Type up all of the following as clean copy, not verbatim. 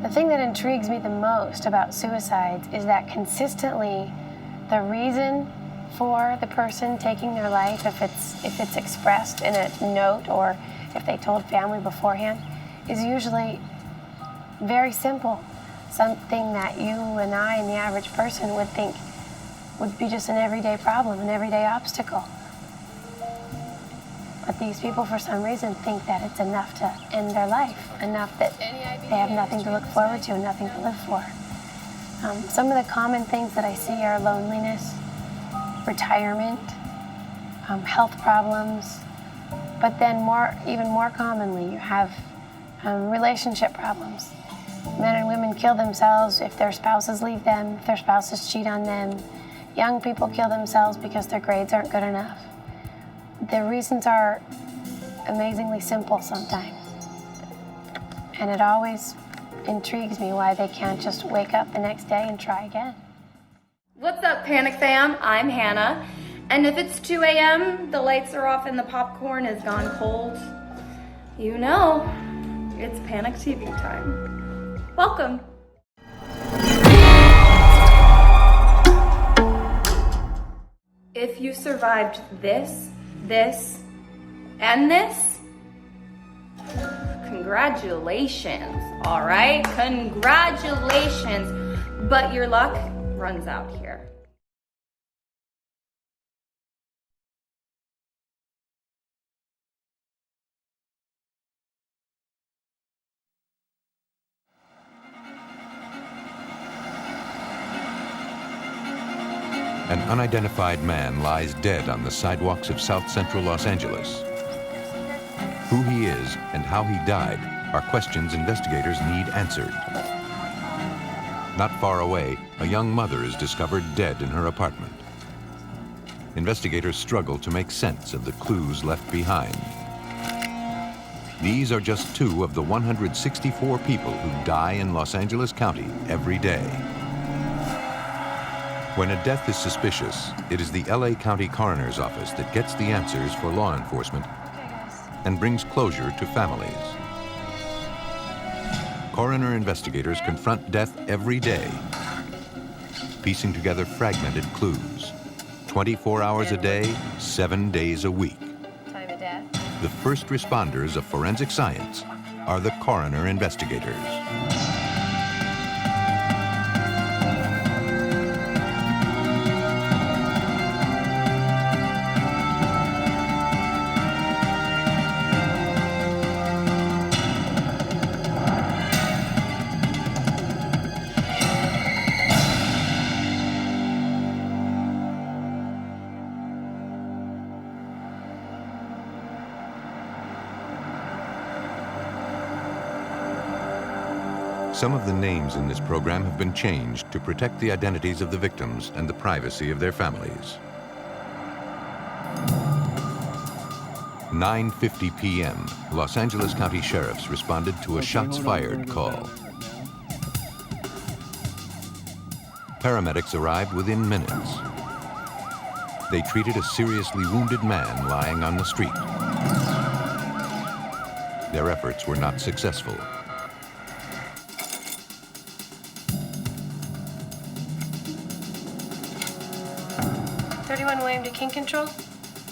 The thing that intrigues me the most about suicides is that consistently the reason for the person taking their life, if it's expressed in a note or if they told family beforehand, is usually very simple. Something that you and I and the average person would think would be just an everyday problem, an everyday obstacle. But these people, for some reason, think that it's enough to end their life, enough that they have nothing to look forward to and nothing to live for. Some of the common things that I see are loneliness, retirement, health problems, but then even more commonly, you have relationship problems. Men and women kill themselves if their spouses leave them, if their spouses cheat on them. Young people kill themselves because their grades aren't good enough. The reasons are amazingly simple sometimes. And it always intrigues me why they can't just wake up the next day and try again. What's up, Panic Fam? I'm Hannah. And if it's 2 a.m., the lights are off and the popcorn has gone cold, you know, it's Panic TV time. Welcome. If you survived this, and this, congratulations, all right? Congratulations, but your luck runs out here. An unidentified man lies dead on the sidewalks of South Central Los Angeles. Who he is and how he died are questions investigators need answered. Not far away, a young mother is discovered dead in her apartment. Investigators struggle to make sense of the clues left behind. These are just 2 of the 164 people who die in Los Angeles County every day. When a death is suspicious, it is the LA County Coroner's Office that gets the answers for law enforcement and brings closure to families. Coroner investigators confront death every day, piecing together fragmented clues. 24 hours a day, 7 days a week. Time of death. The first responders of forensic science are the coroner investigators. Some of the names in this program have been changed to protect the identities of the victims and the privacy of their families. 9:50 p.m., Los Angeles County Sheriffs responded to a shots fired call. Paramedics arrived within minutes. They treated a seriously wounded man lying on the street. Their efforts were not successful. 31 William to King Control.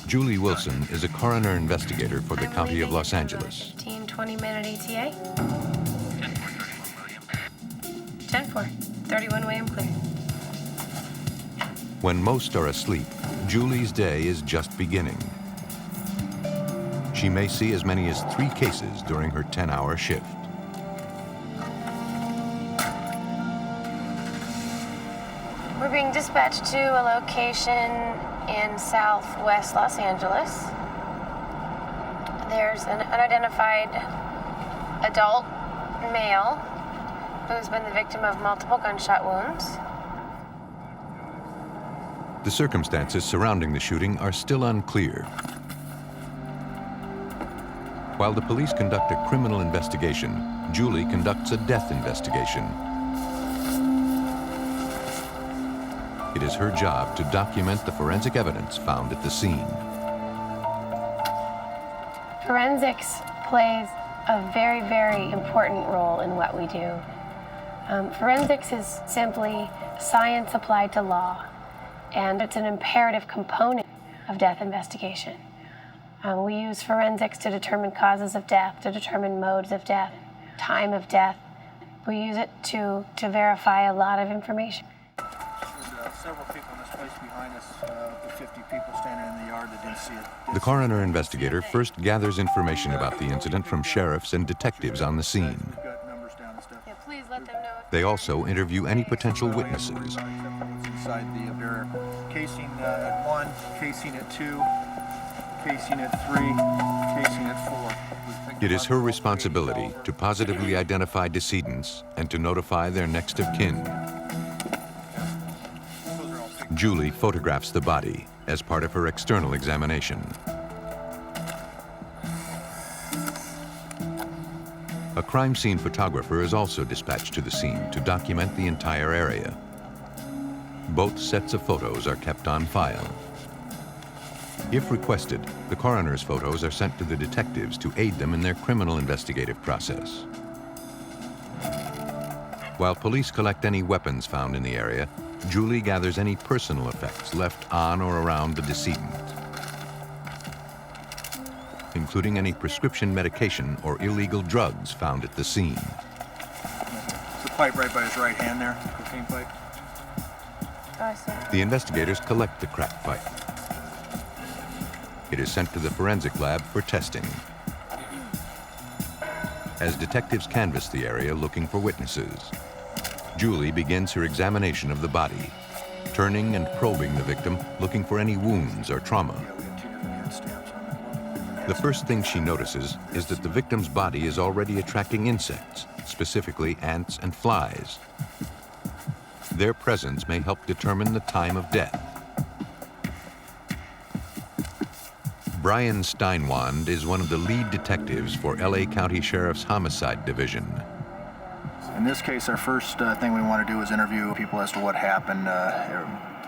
Julie Wilson is a coroner investigator for the County of Los Angeles. 15-20-minute ETA. 10-4, 31 William clear. When most are asleep, Julie's day is just beginning. She may see as many as 3 cases during her 10-hour shift. We're being dispatched to a location in southwest Los Angeles. There's an unidentified adult male who's been the victim of multiple gunshot wounds. The circumstances surrounding the shooting are still unclear. While the police conduct a criminal investigation, Julie conducts a death investigation. It is her job to document the forensic evidence found at the scene. Forensics plays a very, very important role in what we do. Forensics is simply science applied to law, and it's an imperative component of death investigation. We use forensics to determine causes of death, to determine modes of death, time of death. We use it to verify a lot of information. There's several people in this place behind us, the 50 people standing in the yard that didn't see it. The coroner investigator first gathers information about the incident from sheriffs and detectives on the scene. Yeah, please let them know. They also interview any potential witnesses. Inside the barrier. Casing at 1, casing at 2, casing at 3, casing at 4. It is her responsibility to positively identify decedents and to notify their next of kin. Julie photographs the body as part of her external examination. A crime scene photographer is also dispatched to the scene to document the entire area. Both sets of photos are kept on file. If requested, the coroner's photos are sent to the detectives to aid them in their criminal investigative process. While police collect any weapons found in the area, Julie gathers any personal effects left on or around the decedent, including any prescription medication or illegal drugs found at the scene. The pipe right by his right hand there, cocaine pipe. Oh, I see. The investigators collect the crack pipe. It is sent to the forensic lab for testing. As detectives canvass the area looking for witnesses, Julie begins her examination of the body, turning and probing the victim, looking for any wounds or trauma. Yeah, we have 2 different hand stamps on that one. The first thing she notices is that the victim's body is already attracting insects, specifically ants and flies. Their presence may help determine the time of death. Brian Steinwand is one of the lead detectives for LA County Sheriff's Homicide Division. In this case, our first thing we want to do is interview people as to what happened.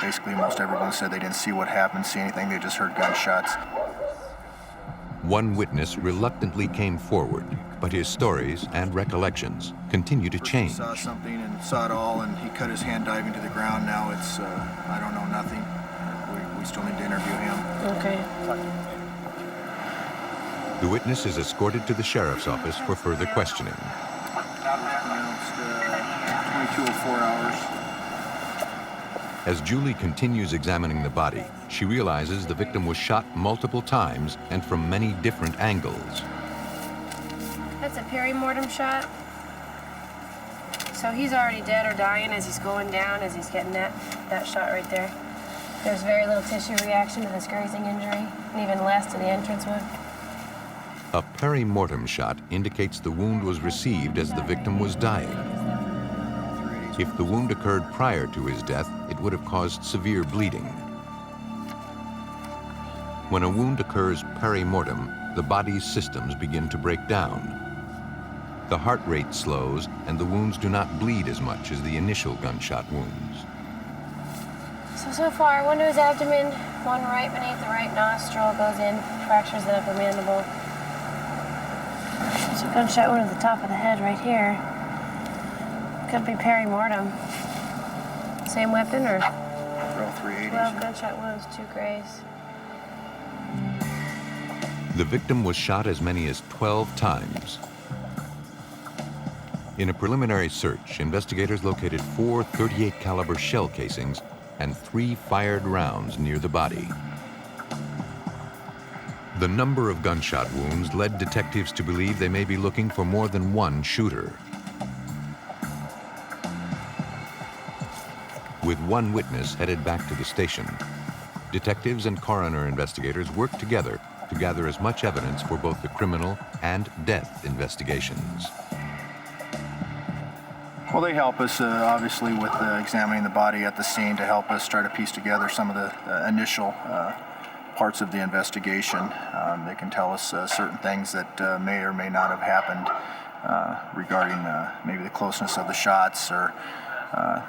Basically, most everyone said they didn't see what happened, see anything, they just heard gunshots. One witness reluctantly came forward, but his stories and recollections continue to change. He saw something and saw it all, and he cut his hand diving to the ground. Now it's, I don't know, nothing. We still need to interview him. Okay. The witness is escorted to the sheriff's office for further questioning. Pronounced 2204 hours. As Julie continues examining the body, she realizes the victim was shot multiple times and from many different angles. That's a perimortem shot. So he's already dead or dying as he's going down, as he's getting that shot right there. There's very little tissue reaction to this grazing injury, and even less to the entrance wound. A perimortem shot indicates the wound was received as the victim was dying. If the wound occurred prior to his death, it would have caused severe bleeding. When a wound occurs perimortem, the body's systems begin to break down. The heart rate slows, and the wounds do not bleed as much as the initial gunshot wounds. So far, one to his abdomen, one right beneath the right nostril, goes in, fractures the upper mandible. There's a gunshot wound at the top of the head right here. Could be perimortem. Same weapon or? They're all 380s. 12 gunshot wounds, 2 grays. The victim was shot as many as 12 times. In a preliminary search, investigators located 4 .38 caliber shell casings and 3 fired rounds near the body. The number of gunshot wounds led detectives to believe they may be looking for more than one shooter. With one witness headed back to the station, detectives and coroner investigators work together to gather as much evidence for both the criminal and death investigations. Well, they help us, obviously, with examining the body at the scene to help us try to piece together some of the initial parts of the investigation. They can tell us certain things that may or may not have happened regarding maybe the closeness of the shots or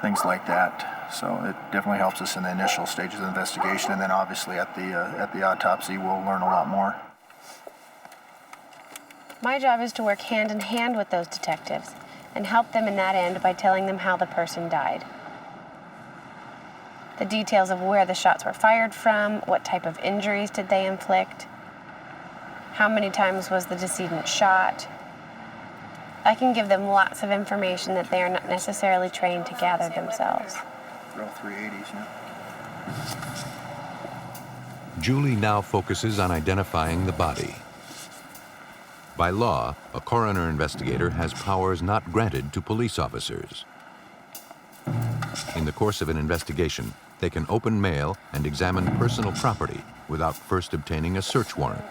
things like that. So it definitely helps us in the initial stages of the investigation, and then obviously at the autopsy we'll learn a lot more. My job is to work hand in hand with those detectives and help them in that end by telling them how the person died. The details of where the shots were fired from, what type of injuries did they inflict, how many times was the decedent shot. I can give them lots of information that they are not necessarily trained to gather themselves. They're all 380s, yeah. Julie now focuses on identifying the body. By law, a coroner investigator has powers not granted to police officers. In the course of an investigation, they can open mail and examine personal property without first obtaining a search warrant.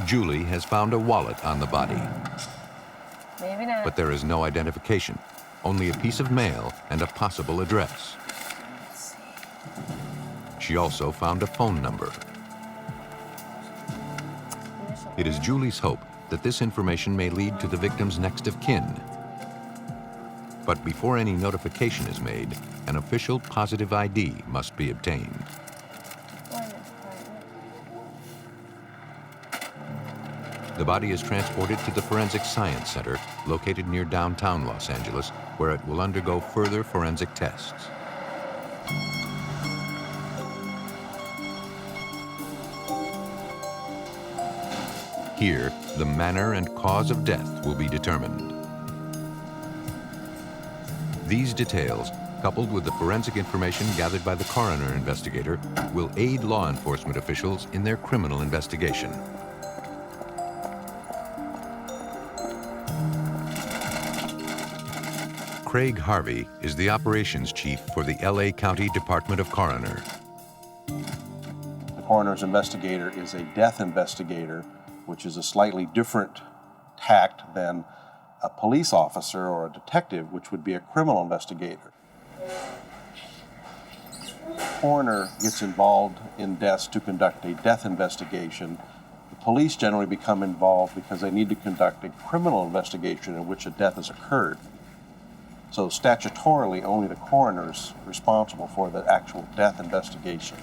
Julie has found a wallet on the body. Maybe not. But there is no identification, only a piece of mail and a possible address. She also found a phone number. It is Julie's hope that this information may lead to the victim's next of kin. But before any notification is made, an official positive ID must be obtained. The body is transported to the Forensic Science Center, located near downtown Los Angeles, where it will undergo further forensic tests. Here, the manner and cause of death will be determined. These details, coupled with the forensic information gathered by the coroner investigator, will aid law enforcement officials in their criminal investigation. Craig Harvey is the operations chief for the LA County Department of Coroner. The coroner's investigator is a death investigator, which is a slightly different tact than a police officer or a detective, which would be a criminal investigator. The coroner gets involved in deaths to conduct a death investigation. The police generally become involved because they need to conduct a criminal investigation in which a death has occurred. So statutorily, only the coroner is responsible for the actual death investigation.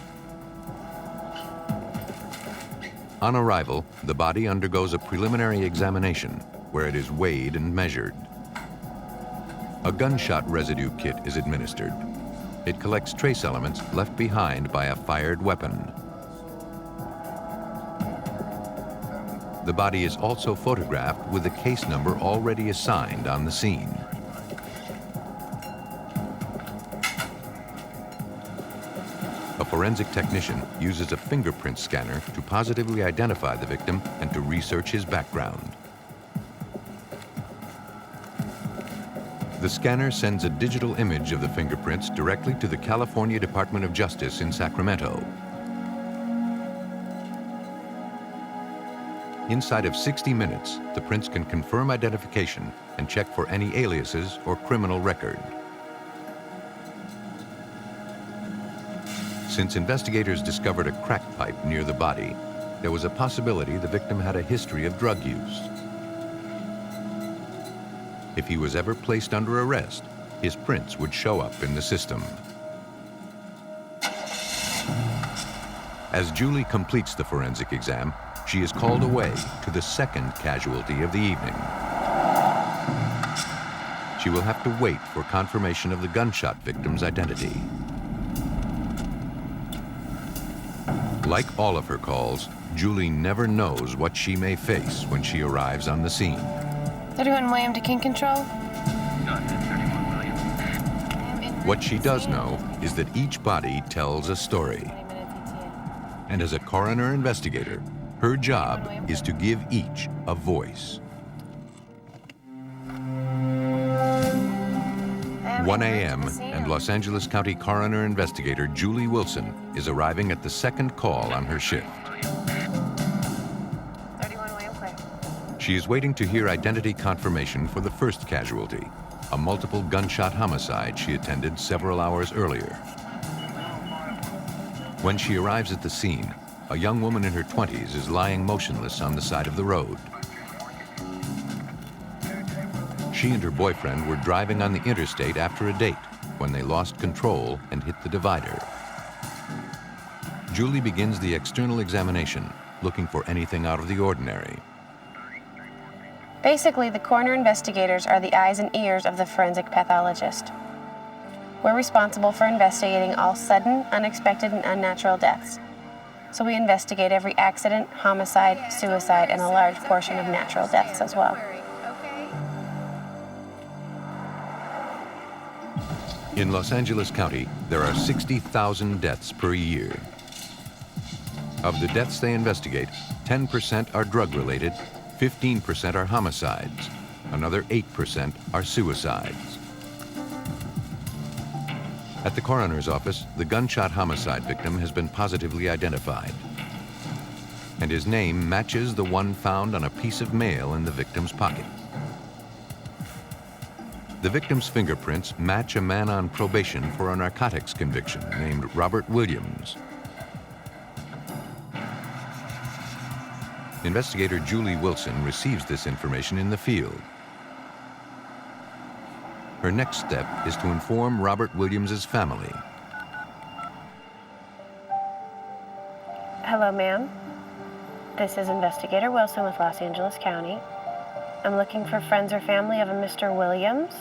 On arrival, the body undergoes a preliminary examination where it is weighed and measured. A gunshot residue kit is administered. It collects trace elements left behind by a fired weapon. The body is also photographed with the case number already assigned on the scene. A forensic technician uses a fingerprint scanner to positively identify the victim and to research his background. The scanner sends a digital image of the fingerprints directly to the California Department of Justice in Sacramento. Inside of 60 minutes, the prints can confirm identification and check for any aliases or criminal record. Since investigators discovered a crack pipe near the body, there was a possibility the victim had a history of drug use. If he was ever placed under arrest, his prints would show up in the system. As Julie completes the forensic exam, she is called away to the second casualty of the evening. She will have to wait for confirmation of the gunshot victim's identity. Like all of her calls, Julie never knows what she may face when she arrives on the scene. 31 William to King Control. What she does know is that each body tells a story. And as a coroner investigator, her job is to give each a voice. 1 a.m. and Los Angeles County Coroner Investigator Julie Wilson is arriving at the second call on her shift. 31 William clear. She is waiting to hear identity confirmation for the first casualty, a multiple gunshot homicide she attended several hours earlier. When she arrives at the scene, a young woman in her 20s is lying motionless on the side of the road. She and her boyfriend were driving on the interstate after a date when they lost control and hit the divider. Julie begins the external examination, looking for anything out of the ordinary. Basically, the coroner investigators are the eyes and ears of the forensic pathologist. We're responsible for investigating all sudden, unexpected, and unnatural deaths. So we investigate every accident, homicide, suicide, and a large portion of natural deaths as well. In Los Angeles County, there are 60,000 deaths per year. Of the deaths they investigate, 10% are drug-related, 15% are homicides, another 8% are suicides. At the coroner's office, the gunshot homicide victim has been positively identified, and his name matches the one found on a piece of mail in the victim's pocket. The victim's fingerprints match a man on probation for a narcotics conviction named Robert Williams. Investigator Julie Wilson receives this information in the field. Her next step is to inform Robert Williams's family. Hello, ma'am. This is Investigator Wilson with Los Angeles County. I'm looking for friends or family of a Mr. Williams.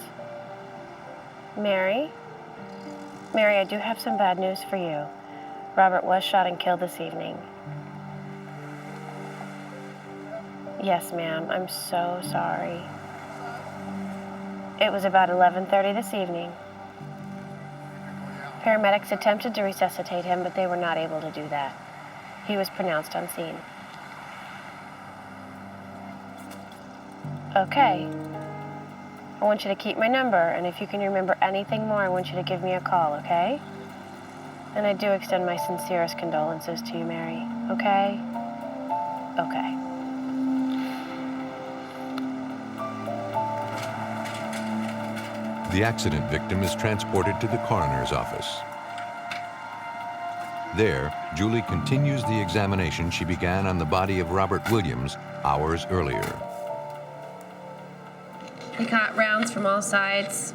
Mary? Mary, I do have some bad news for you. Robert was shot and killed this evening. Yes, ma'am. I'm so sorry. It was about 11:30 this evening. Paramedics attempted to resuscitate him, but they were not able to do that. He was pronounced unseen. Okay. I want you to keep my number, and if you can remember anything more, I want you to give me a call, okay? And I do extend my sincerest condolences to you, Mary, okay? Okay. The accident victim is transported to the coroner's office. There, Julie continues the examination she began on the body of Robert Williams hours earlier. They caught rounds from all sides.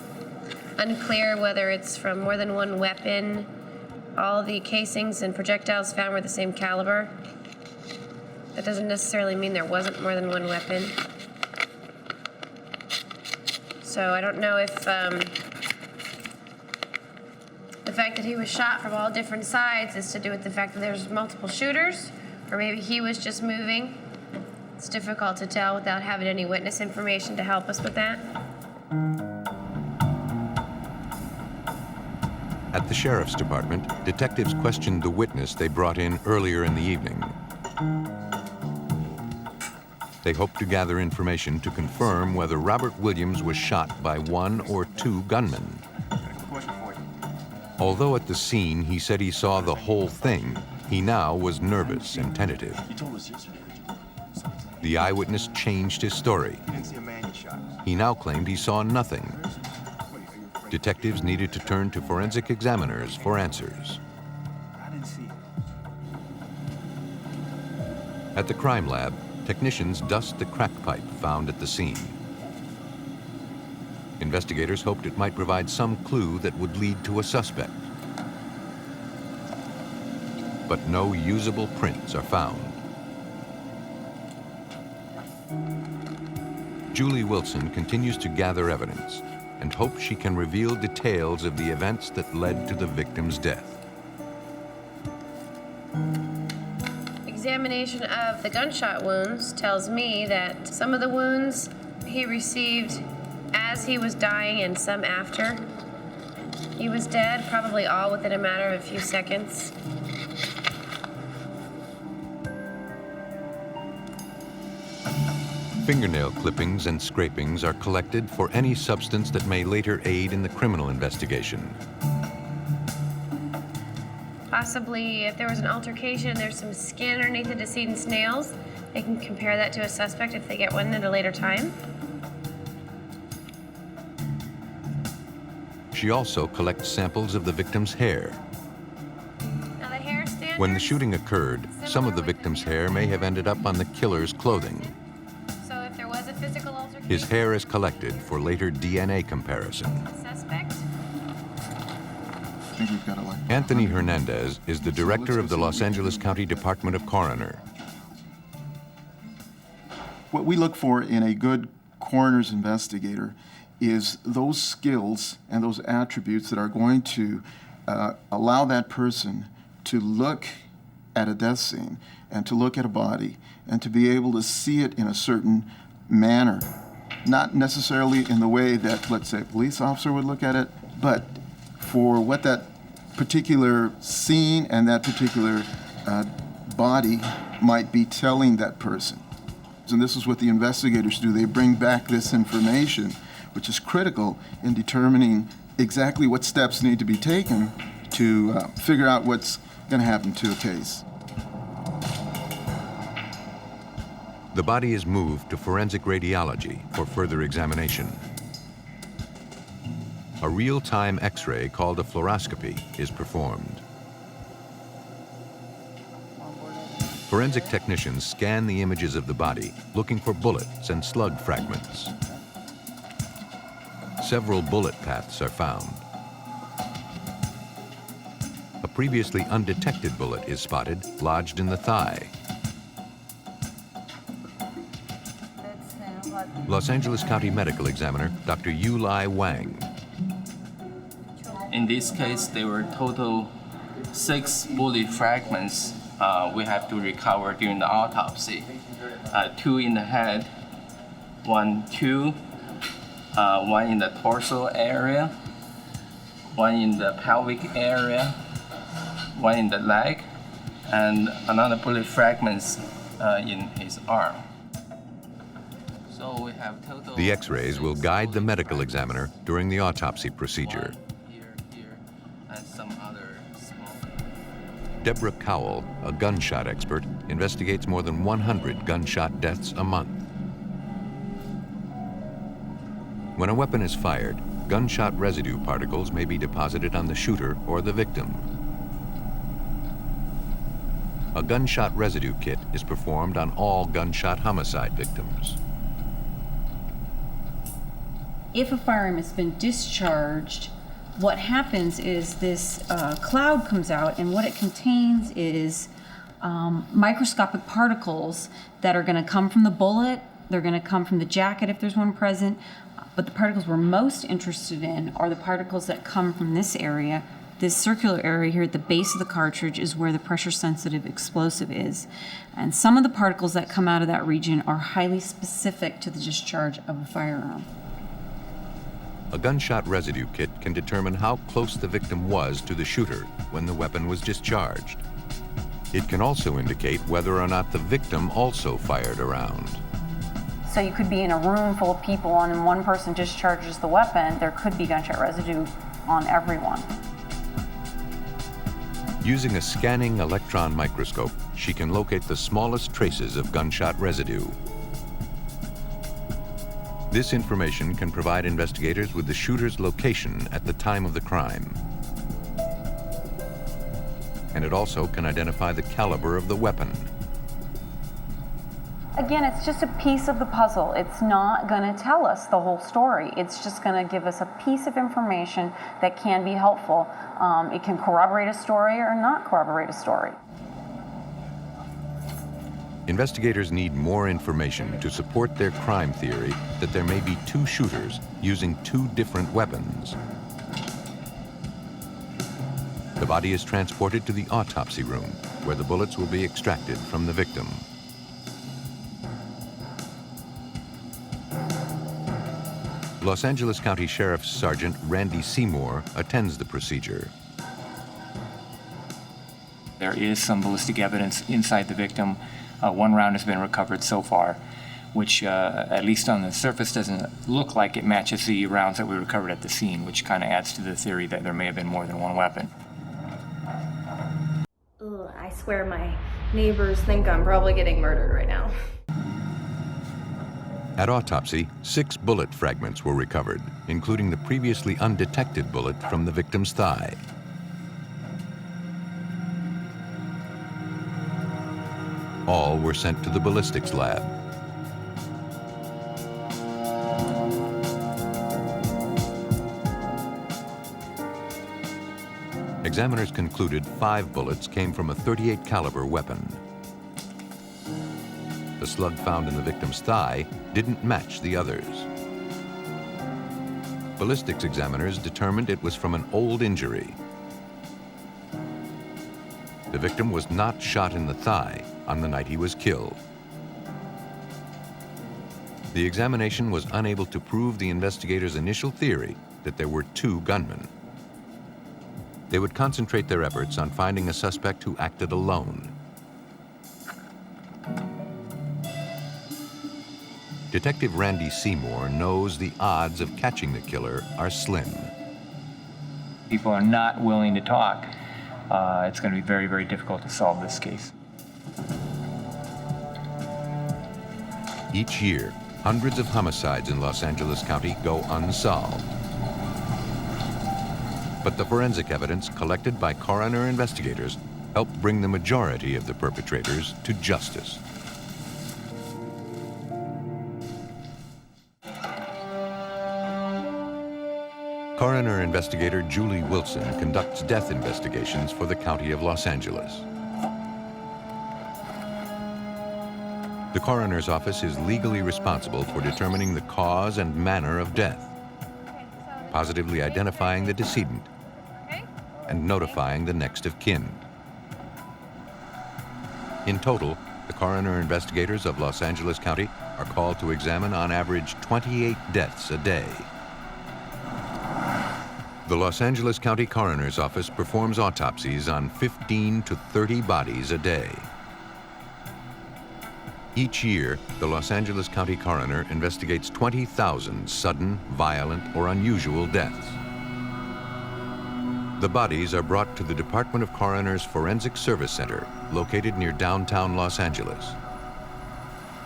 Unclear whether it's from more than one weapon. All the casings and projectiles found were the same caliber. That doesn't necessarily mean there wasn't more than one weapon. So I don't know if the fact that he was shot from all different sides is to do with the fact that there's multiple shooters, or maybe he was just moving. It's difficult to tell without having any witness information to help us with that. At the sheriff's department, detectives questioned the witness they brought in earlier in the evening. They hoped to gather information to confirm whether Robert Williams was shot by one or two gunmen. Although at the scene he said he saw the whole thing, he now was nervous and tentative. The eyewitness changed his story. He now claimed he saw nothing. Detectives needed to turn to forensic examiners for answers. At the crime lab, technicians dust the crack pipe found at the scene. Investigators hoped it might provide some clue that would lead to a suspect. But no usable prints are found. Julie Wilson continues to gather evidence and hopes she can reveal details of the events that led to the victim's death. Examination of the gunshot wounds tells me that some of the wounds he received as he was dying and some after he was dead, probably all within a matter of a few seconds. Fingernail clippings and scrapings are collected for any substance that may later aid in the criminal investigation. Possibly, if there was an altercation and there's some skin underneath the decedent's nails, they can compare that to a suspect if they get one at a later time. She also collects samples of the victim's hair. Now the hair standards, When the shooting occurred, some of the victim's hair may have ended up on the killer's clothing. so if there was a physical altercation, His hair is collected for later DNA comparison. suspect, Anthony Hernandez is the director of the Los Angeles County Department of Coroner. What we look for in a good coroner's investigator is those skills and those attributes that are going to allow that person to look at a death scene and to look at a body and to be able to see it in a certain manner. Not necessarily in the way that, let's say, a police officer would look at it, but for what that particular scene and that particular body might be telling that person. And this is what the investigators do. They bring back this information, which is critical in determining exactly what steps need to be taken to figure out what's going to happen to a case. The body is moved to forensic radiology for further examination. A real-time X-ray called a fluoroscopy is performed. Forensic technicians scan the images of the body, looking for bullets and slug fragments. Several bullet paths are found. A previously undetected bullet is spotted, lodged in the thigh. Los Angeles County Medical Examiner, Dr. Yulai Wang. In this case, there were total 6 bullet fragments we have to recover during the autopsy. 2 in the head, 1 in the torso area, 1 in the pelvic area, 1 in the leg, and another bullet fragments in his arm. So we have total. The X-rays will guide the medical examiner during the autopsy procedure. Here, and some other small. Deborah Cowell, a gunshot expert, investigates more than 100 gunshot deaths a month. When a weapon is fired, gunshot residue particles may be deposited on the shooter or the victim. A gunshot residue kit is performed on all gunshot homicide victims. If a firearm has been discharged, what happens is this cloud comes out, and what it contains is microscopic particles that are going to come from the bullet. They're going to come from the jacket if there's one present. But the particles we're most interested in are the particles that come from this area. This circular area here at the base of the cartridge is where the pressure-sensitive explosive is. And some of the particles that come out of that region are highly specific to the discharge of a firearm. A gunshot residue kit can determine how close the victim was to the shooter when the weapon was discharged. It can also indicate whether or not the victim also fired a round. So you could be in a room full of people and one person discharges the weapon, there could be gunshot residue on everyone. Using a scanning electron microscope, she can locate the smallest traces of gunshot residue. This information can provide investigators with the shooter's location at the time of the crime. And it also can identify the caliber of the weapon. Again, it's just a piece of the puzzle. It's not going to tell us the whole story. It's just going to give us a piece of information that can be helpful. It can corroborate a story or not corroborate a story. Investigators need more information to support their crime theory that there may be 2 shooters using 2 different weapons. The body is transported to the autopsy room, where the bullets will be extracted from the victim. Los Angeles County Sheriff's Sergeant Randy Seymour attends the procedure. There is some ballistic evidence inside the victim. 1 round has been recovered so far, which at least on the surface doesn't look like it matches the rounds that we recovered at the scene, which kind of adds to the theory that there may have been more than 1 weapon. Ugh, I swear my neighbors think I'm probably getting murdered right now. At autopsy, 6 bullet fragments were recovered, including the previously undetected bullet from the victim's thigh. All were sent to the ballistics lab. Examiners concluded 5 bullets came from a .38 caliber weapon. the slug found in the victim's thigh didn't match the others. Ballistics examiners determined it was from an old injury. The victim was not shot in the thigh on the night he was killed. The examination was unable to prove the investigators' initial theory that there were two gunmen. They would concentrate their efforts on finding a suspect who acted alone. Detective Randy Seymour knows the odds of catching the killer are slim. People are not willing to talk. It's going to be very, very difficult to solve this case. Each year, hundreds of homicides in Los Angeles County go unsolved. But the forensic evidence collected by coroner investigators helped bring the majority of the perpetrators to justice. Coroner investigator Julie Wilson conducts death investigations for the County of Los Angeles. The coroner's office is legally responsible for determining the cause and manner of death, positively identifying the decedent, and notifying the next of kin. In total, the coroner investigators of Los Angeles County are called to examine on average 28 deaths a day. The Los Angeles County Coroner's Office performs autopsies on 15 to 30 bodies a day. Each year, the Los Angeles County Coroner investigates 20,000 sudden, violent, or unusual deaths. The bodies are brought to the Department of Coroner's Forensic Service Center, located near downtown Los Angeles,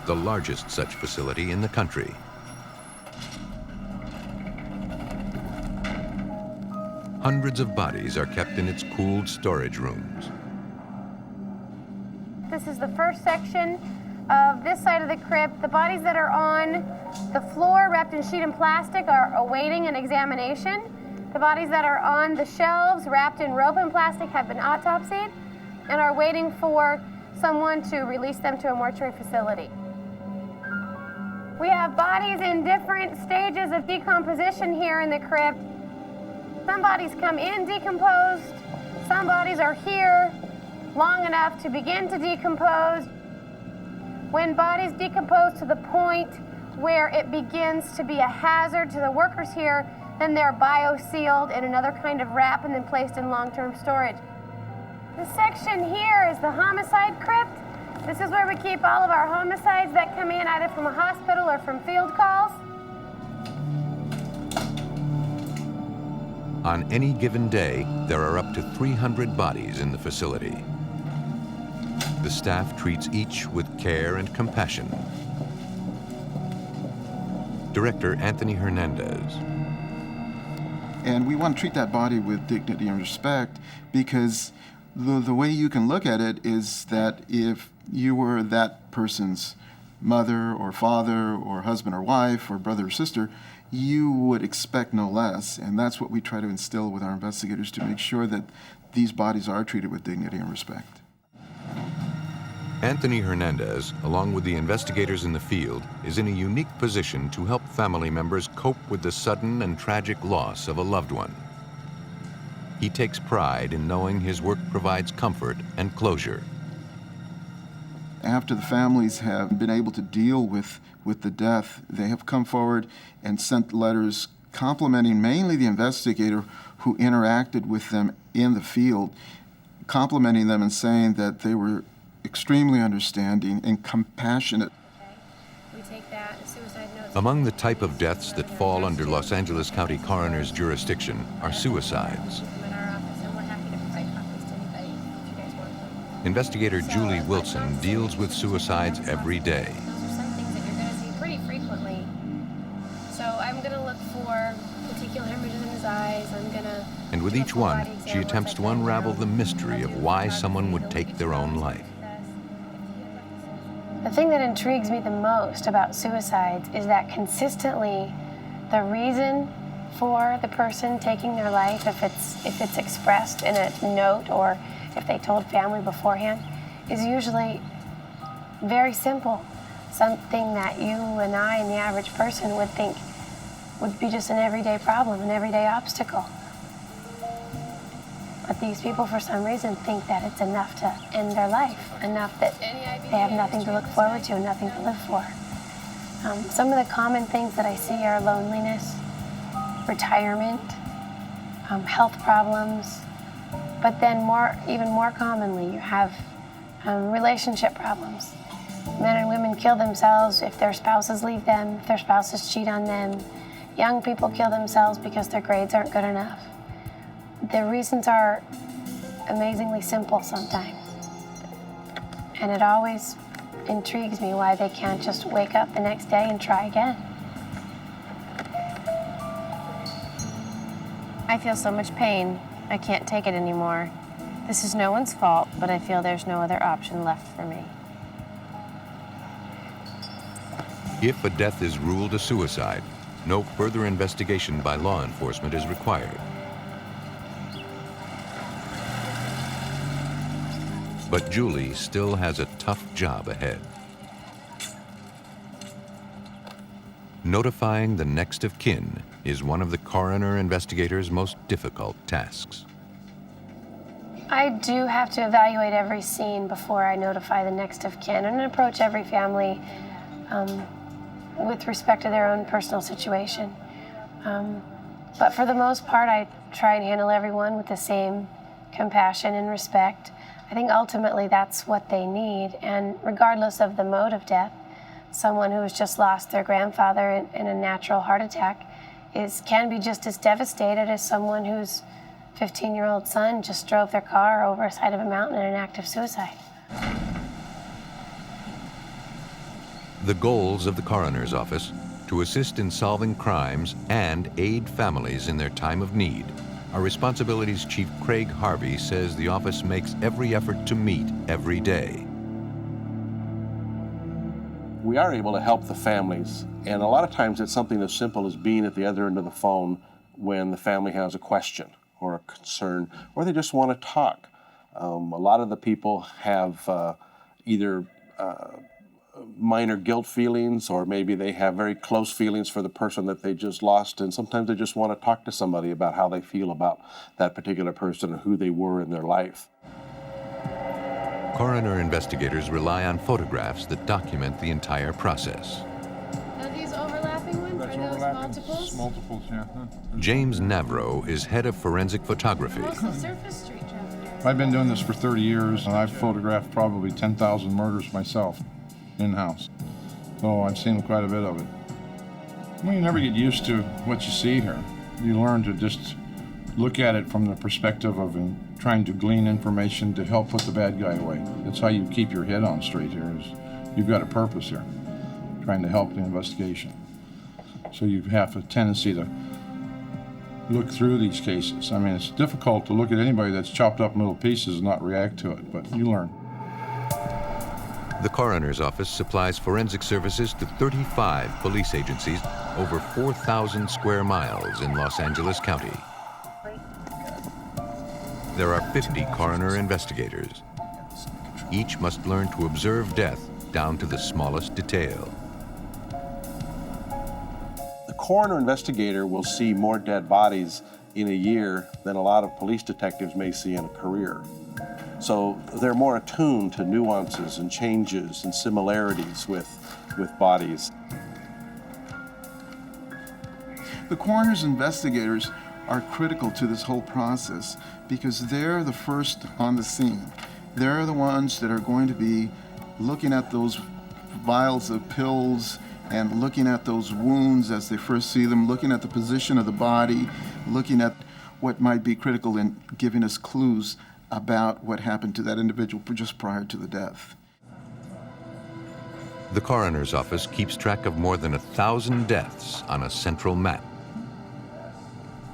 the largest such facility in the country. Hundreds of bodies are kept in its cooled storage rooms. This is the first section of this side of the crypt. The bodies that are on the floor wrapped in sheet and plastic are awaiting an examination. The bodies that are on the shelves wrapped in rope and plastic have been autopsied and are waiting for someone to release them to a mortuary facility. We have bodies in different stages of decomposition here in the crypt. Some bodies come in decomposed, some bodies are here long enough to begin to decompose. When bodies decompose to the point where it begins to be a hazard to the workers here, then they're bio-sealed in another kind of wrap and then placed in long-term storage. This section here is the homicide crypt. This is where we keep all of our homicides that come in either from a hospital or from field calls. On any given day, there are up to 300 bodies in the facility. The staff treats each with care and compassion. Director Anthony Hernandez. And we want to treat that body with dignity and respect, because the way you can look at it is that if you were that person's mother or father or husband or wife or brother or sister, you would expect no less. And that's what we try to instill with our investigators, to make sure that these bodies are treated with dignity and respect. Anthony Hernandez, along with the investigators in the field, is in a unique position to help family members cope with the sudden and tragic loss of a loved one. He takes pride in knowing his work provides comfort and closure. After the families have been able to deal with the death, they have come forward and sent letters complimenting mainly the investigator who interacted with them in the field, complimenting them and saying that they were extremely understanding and compassionate. We take that suicide notes. Among the type of deaths that fall under Los Angeles County Coroner's jurisdiction are suicides. Investigator Julie Wilson deals with suicides every day. Those are some things that you're going to see pretty frequently. So I'm going to look for particular hemorrhages in his eyes. I'm going to... And with each one, she attempts to unravel the mystery of why someone would take their own life. The thing that intrigues me the most about suicides is that consistently the reason for the person taking their life, if it's expressed in a note or if they told family beforehand, is usually very simple. something that you and I and the average person would think would be just an everyday problem, an everyday obstacle. But these people, for some reason, think that it's enough to end their life, enough that they have nothing to look forward to, nothing to live for. Some of the common things that I see are loneliness, retirement, health problems, but then even more commonly, you have relationship problems. Men and women kill themselves if their spouses leave them, if their spouses cheat on them. Young people kill themselves because their grades aren't good enough. The reasons are amazingly simple sometimes. And it always intrigues me why they can't just wake up the next day and try again. I feel so much pain. I can't take it anymore. This is no one's fault, but I feel there's no other option left for me. If a death is ruled a suicide, no further investigation by law enforcement is required. But Julie still has a tough job ahead. Notifying the next of kin is one of the coroner investigator's most difficult tasks. I do have to evaluate every scene before I notify the next of kin and approach every family with respect to their own personal situation. But for the most part, I try and handle everyone with the same compassion and respect. I think ultimately that's what they need, and regardless of the mode of death, someone who has just lost their grandfather in a natural heart attack can be just as devastated as someone whose 15-year-old son just drove their car over a side of a mountain in an act of suicide. The goals of the coroner's office: to assist in solving crimes and aid families in their time of need, are responsibilities Chief Craig Harvey says the office makes every effort to meet every day. We are able to help the families, and a lot of times it's something as simple as being at the other end of the phone when the family has a question or a concern, or they just want to talk. A lot of the people have either minor guilt feelings, or maybe they have very close feelings for the person that they just lost, and sometimes they just want to talk to somebody about how they feel about that particular person or who they were in their life. Coroner investigators rely on photographs that document the entire process. Are these overlapping ones? That's Are those overlapping. multiples? Multiples, yeah. James Navro is head of forensic photography. What's the surface street traffic? I've been doing this for 30 years, and I've photographed probably 10,000 murders myself, in-house. So I've seen quite a bit of it. Well, you never get used to what you see here. You learn to just look at it from the perspective of trying to glean information to help put the bad guy away. That's how you keep your head on straight here, is you've got a purpose here, trying to help the investigation. So you have a tendency to look through these cases. I mean, it's difficult to look at anybody that's chopped up in little pieces and not react to it, but you learn. The coroner's office supplies forensic services to 35 police agencies over 4,000 square miles in Los Angeles County. There are 50 coroner investigators. Each must learn to observe death down to the smallest detail. The coroner investigator will see more dead bodies in a year than a lot of police detectives may see in a career. So they're more attuned to nuances and changes and similarities with bodies. The coroner's investigators are critical to this whole process because they're the first on the scene. They're the ones that are going to be looking at those vials of pills and looking at those wounds as they first see them, looking at the position of the body, looking at what might be critical in giving us clues about what happened to that individual just prior to the death. The coroner's office keeps track of more than 1,000 deaths on a central map.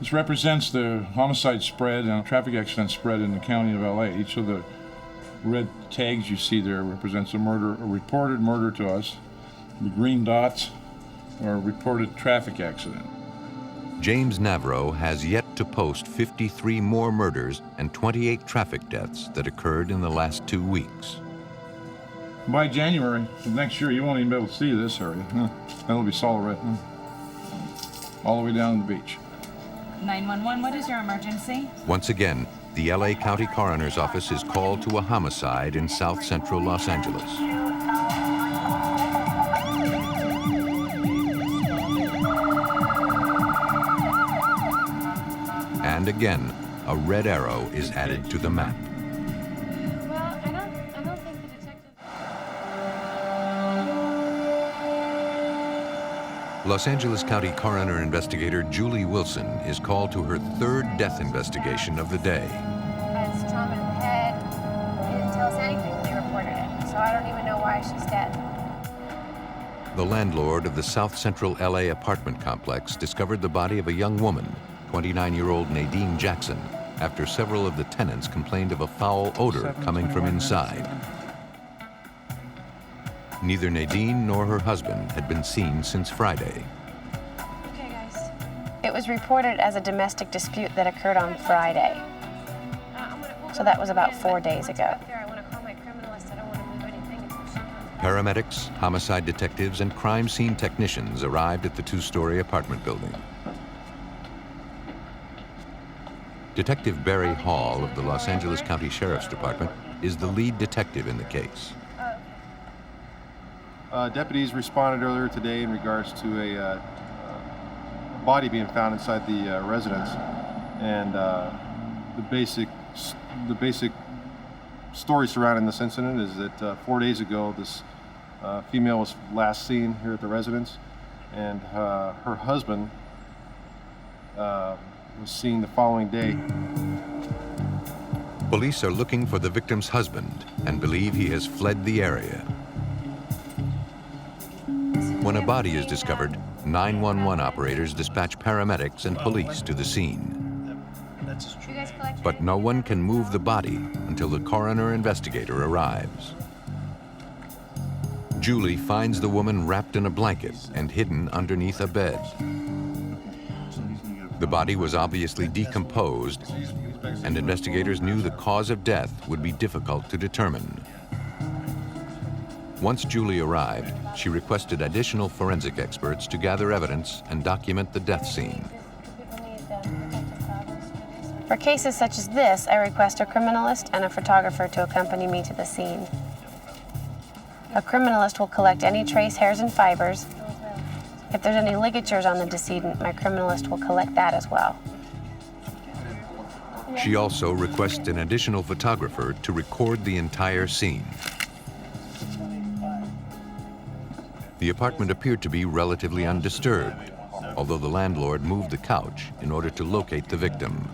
This represents the homicide spread and traffic accident spread in the county of LA. Each of the red tags you see there represents a murder, a reported murder to us. The green dots are a reported traffic accident. James Navro has yet to post 53 more murders and 28 traffic deaths that occurred in the last 2 weeks. By January of next year, you won't even be able to see this area. That'll be solid red. All the way down to the beach. 911, what is your emergency? Once again, the LA County Coroner's Office is called to a homicide in South Central Los Angeles. And again, a red arrow is added to the map. Well, I don't think the detective... Los Angeles County Coroner Investigator Julie Wilson is called to her third death investigation of the day. Has trauma to the head. He didn't tell us anything when they reported it, so I don't even know why she's dead. The landlord of the South Central LA apartment complex discovered the body of a young woman, 29-year-old Nadine Jackson, after several of the tenants complained of a foul odor coming from inside. Neither Nadine nor her husband had been seen since Friday. Okay, guys. It was reported as a domestic dispute that occurred on Friday. So that was about 4 days ago. I want to call my criminalist. I don't want to move anything until she comes back. Paramedics, homicide detectives, and crime scene technicians arrived at the two-story apartment building. Detective Barry Hall of the Los Angeles County Sheriff's Department is the lead detective in the case. Deputies responded earlier today in regards to a body being found inside the residence, and the basic story surrounding this incident is that 4 days ago this female was last seen here at the residence, and her husband was seen the following day. Police are looking for the victim's husband and believe he has fled the area. When a body is discovered, 911 operators dispatch paramedics and police to the scene. But no one can move the body until the coroner investigator arrives. Julie finds the woman wrapped in a blanket and hidden underneath a bed. The body was obviously decomposed, and investigators knew the cause of death would be difficult to determine. Once Julie arrived, she requested additional forensic experts to gather evidence and document the death scene. For cases such as this, I request a criminalist and a photographer to accompany me to the scene. A criminalist will collect any trace hairs and fibers. If there's any ligatures on the decedent, my criminalist will collect that as well. She also requests an additional photographer to record the entire scene. The apartment appeared to be relatively undisturbed, although the landlord moved the couch in order to locate the victim.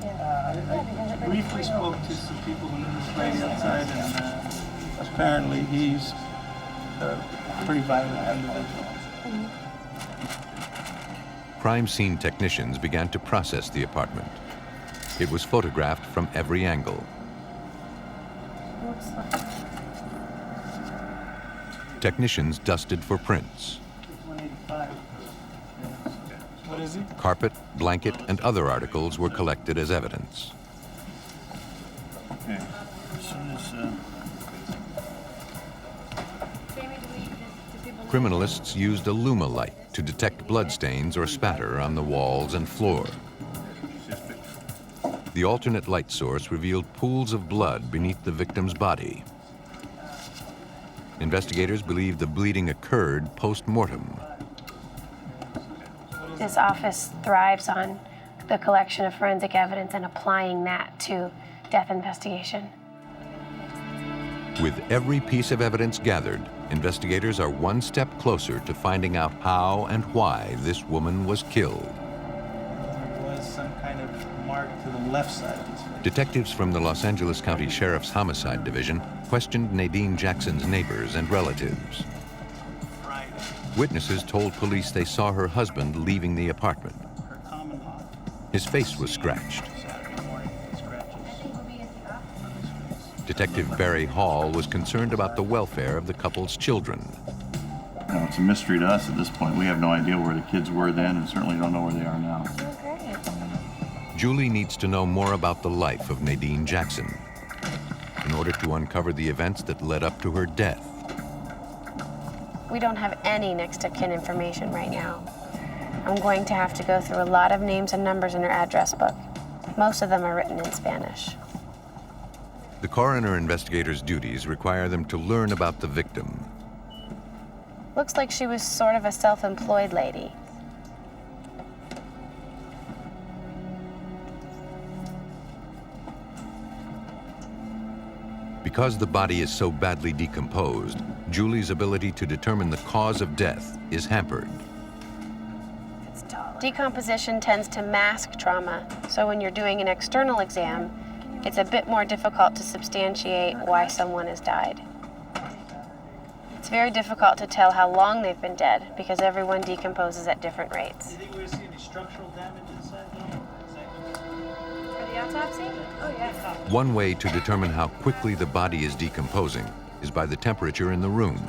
I briefly spoke to some people who knew this lady outside, and apparently he's a pretty violent individual. Crime scene technicians began to process the apartment. It was photographed from every angle. Technicians dusted for prints. 185. What is he? Carpet, blanket, and other articles were collected as evidence. Okay. As soon as Criminalists used a Luma light to detect bloodstains or spatter on the walls and floor. The alternate light source revealed pools of blood beneath the victim's body. Investigators believe the bleeding occurred post-mortem. This office thrives on the collection of forensic evidence and applying that to death investigation. With every piece of evidence gathered, investigators are one step closer to finding out how and why this woman was killed. there was some kind of mark to the left side of his face. Detectives from the Los Angeles County Sheriff's Homicide Division questioned Nadine Jackson's neighbors and relatives. Witnesses told police they saw her husband leaving the apartment. His face was scratched. Detective Barry Hall was concerned about the welfare of the couple's children. You know, it's a mystery to us at this point. We have no idea where the kids were then and certainly don't know where they are now. Julie needs to know more about the life of Nadine Jackson. in order to uncover the events that led up to her death. We don't have any next of kin information right now. I'm going to have to go through a lot of names and numbers in her address book. Most of them are written in Spanish. The coroner investigator's duties require them to learn about the victim. Looks like she was sort of a self-employed lady. Because the body is so badly decomposed, Julie's ability to determine the cause of death is hampered. Decomposition tends to mask trauma, so when you're doing an external exam, it's a bit more difficult to substantiate why someone has died. It's very difficult to tell how long they've been dead because everyone decomposes at different rates. Do you think we're going to see any structural damage inside For the autopsy? Oh, yeah. One way to determine how quickly the body is decomposing is by the temperature in the room.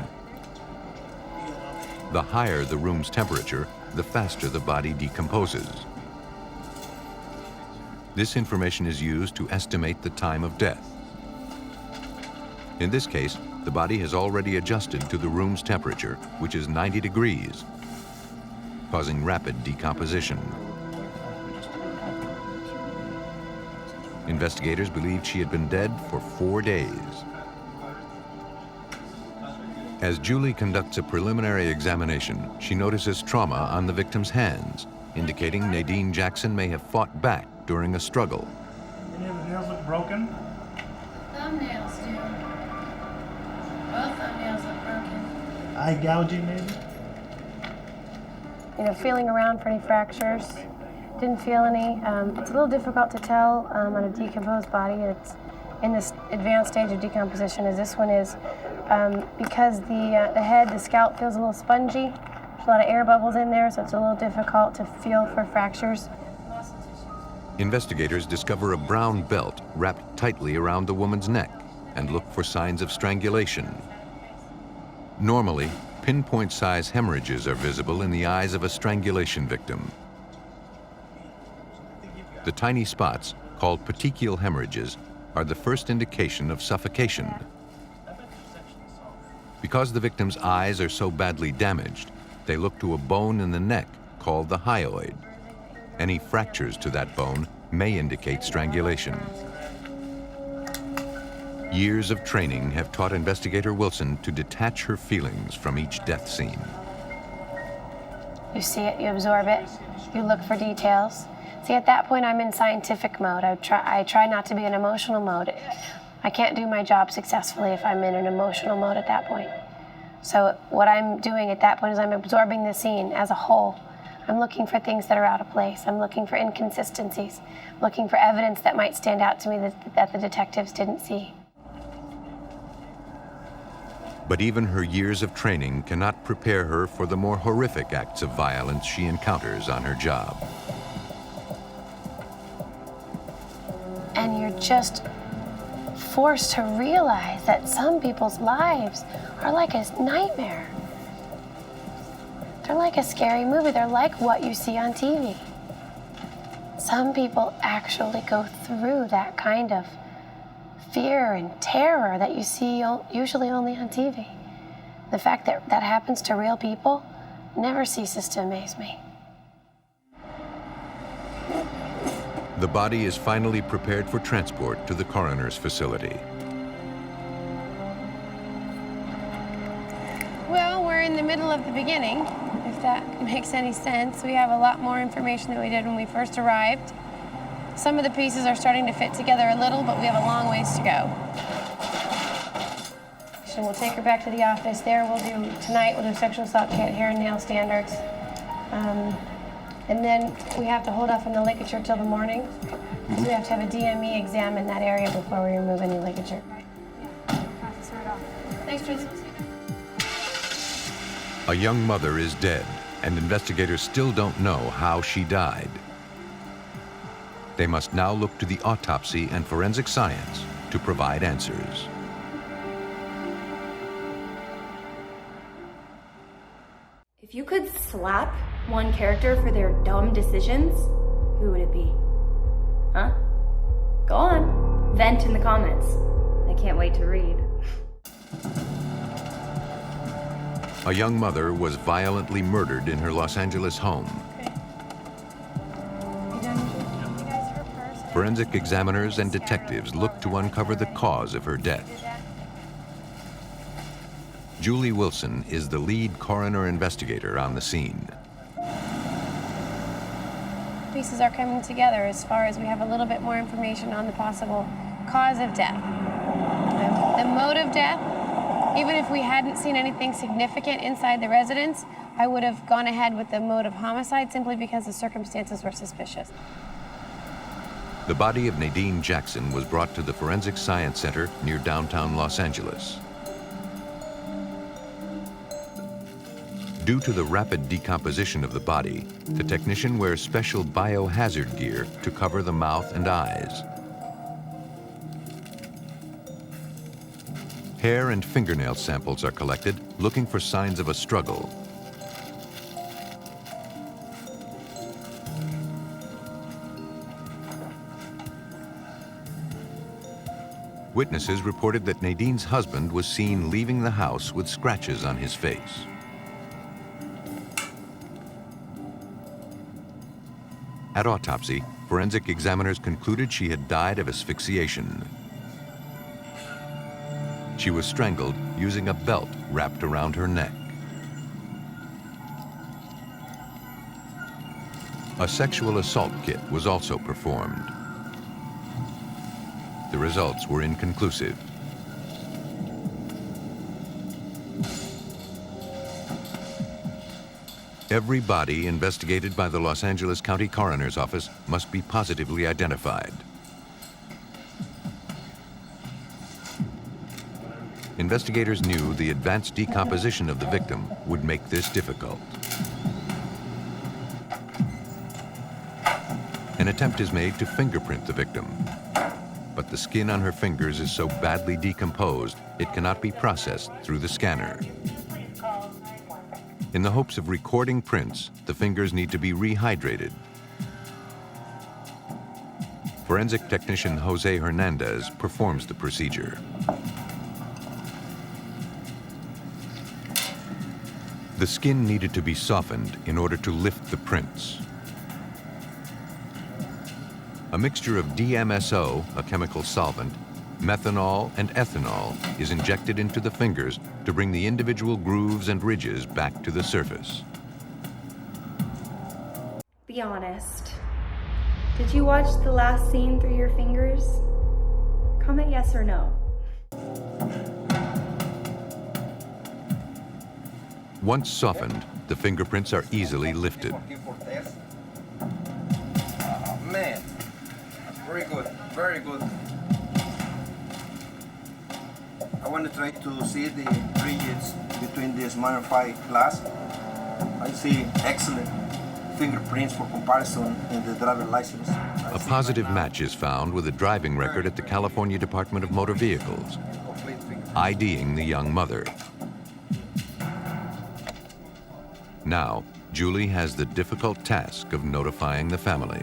The higher the room's temperature, the faster the body decomposes. This information is used to estimate the time of death. In this case, the body has already adjusted to the room's temperature, which is 90 degrees, causing rapid decomposition. Investigators believed she had been dead for 4 days. As Julie conducts a preliminary examination, she notices trauma on the victim's hands, indicating Nadine Jackson may have fought back during a struggle. Any of the nails look broken? Thumbnails do. Both thumbnails look broken. Eye gouging, maybe? You know, feeling around for any fractures. Didn't feel any. It's a little difficult to tell on a decomposed body. It's in this advanced stage of decomposition as this one is, because the head, the scalp feels a little spongy. There's a lot of air bubbles in there, so it's a little difficult to feel for fractures. Investigators discover a brown belt wrapped tightly around the woman's neck and look for signs of strangulation. Normally, pinpoint-size hemorrhages are visible in the eyes of a strangulation victim. The tiny spots, called petechial hemorrhages, are the first indication of suffocation. Because the victim's eyes are so badly damaged, they look to a bone in the neck called the hyoid. Any fractures to that bone may indicate strangulation. Years of training have taught Investigator Wilson to detach her feelings from each death scene. You see it, you absorb it, you look for details. See, at that point, I'm in scientific mode. I try not to be in emotional mode. I can't do my job successfully if I'm in an emotional mode at that point. So what I'm doing at that point is I'm absorbing the scene as a whole. I'm looking for things that are out of place. I'm looking for inconsistencies, looking for evidence that might stand out to me that the detectives didn't see. But even her years of training cannot prepare her for the more horrific acts of violence she encounters on her job. And you're just forced to realize that some people's lives are like a nightmare. They're like a scary movie. They're like what you see on TV. Some people actually go through that kind of fear and terror that you see usually only on TV. The fact that that happens to real people never ceases to amaze me. The body is finally prepared for transport to the coroner's facility. Well, we're in the middle of the beginning, if that makes any sense. We have a lot more information than we did when we first arrived. Some of the pieces are starting to fit together a little, but we have a long ways to go. So we'll take her back to the office there. Tonight we'll do sexual assault kit, hair and nail standards. And then we have to hold off on the ligature till the morning. So we have to have a DME exam in that area before we remove any ligature. Thanks, Tracy. A young mother is dead, and investigators still don't know how she died. They must now look to the autopsy and forensic science to provide answers. If you could slap one character for their dumb decisions, who would it be? Huh? Go on. Vent in the comments. I can't wait to read. A young mother was violently murdered in her Los Angeles home. Forensic examiners and detectives looked to uncover the cause of her death. Julie Wilson is the lead coroner investigator on the scene. Pieces are coming together as far as we have a little bit more information on the possible cause of death. The mode of death, even if we hadn't seen anything significant inside the residence, I would have gone ahead with the mode of homicide simply because the circumstances were suspicious. The body of Nadine Jackson was brought to the Forensic Science Center near downtown Los Angeles. Due to the rapid decomposition of the body, the technician wears special biohazard gear to cover the mouth and eyes. Hair and fingernail samples are collected, looking for signs of a struggle. Witnesses reported that Nadine's husband was seen leaving the house with scratches on his face. At autopsy, forensic examiners concluded she had died of asphyxiation. She was strangled using a belt wrapped around her neck. A sexual assault kit was also performed. The results were inconclusive. Every body investigated by the Los Angeles County Coroner's Office must be positively identified. Investigators knew the advanced decomposition of the victim would make this difficult. An attempt is made to fingerprint the victim, but the skin on her fingers is so badly decomposed it cannot be processed through the scanner. In the hopes of recording prints, the fingers need to be rehydrated. Forensic technician Jose Hernandez performs the procedure. The skin needed to be softened in order to lift the prints. A mixture of DMSO, a chemical solvent, methanol, and ethanol is injected into the fingers to bring the individual grooves and ridges back to the surface. Be honest. Did you watch the last scene through your fingers? Comment yes or no. Once softened, the fingerprints are easily lifted. Man, very good, very good. I want to try to see the ridges between this magnified glass. I see excellent fingerprints for comparison in the driver's license. A positive match is found with a driving record at the California Department of Motor Vehicles, IDing the young mother. Now, Julie has the difficult task of notifying the family.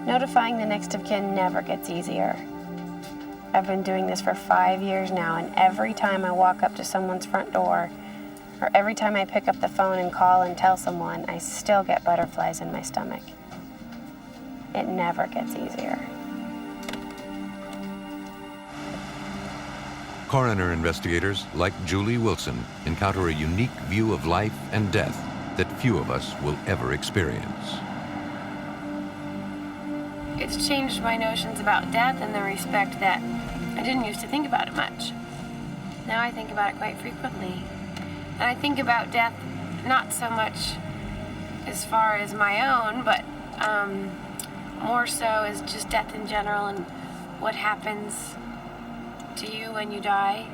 Notifying the next of kin never gets easier. I've been doing this for 5 years now, and every time I walk up to someone's front door, or every time I pick up the phone and call and tell someone, I still get butterflies in my stomach. It never gets easier. Coroner investigators, like Julie Wilson, encounter a unique view of life and death that few of us will ever experience. It's changed my notions about death in the respect that I didn't used to think about it much. Now I think about it quite frequently. And I think about death not so much as far as my own, but more so as just death in general and what happens to you when you die.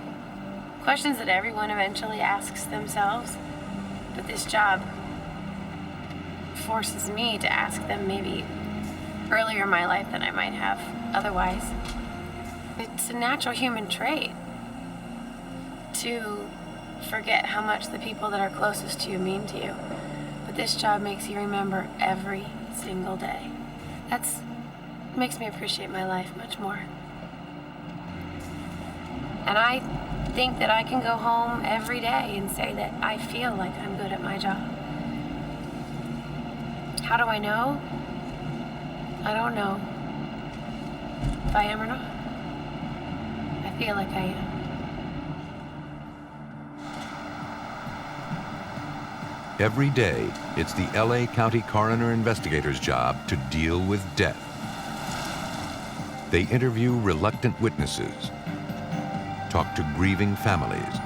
Questions that everyone eventually asks themselves, but this job forces me to ask them maybe earlier in my life than I might have otherwise. It's a natural human trait to forget how much the people that are closest to you mean to you. But this job makes you remember every single day. That makes me appreciate my life much more. And I think that I can go home every day and say that I feel like I'm good at my job. How do I know? I don't know if I am or not. I feel like I am. Every day, it's the LA County Coroner Investigator's job to deal with death. They interview reluctant witnesses, talk to grieving families,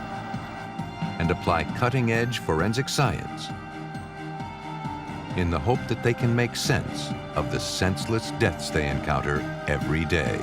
and apply cutting-edge forensic science in the hope that they can make sense of the senseless deaths they encounter every day.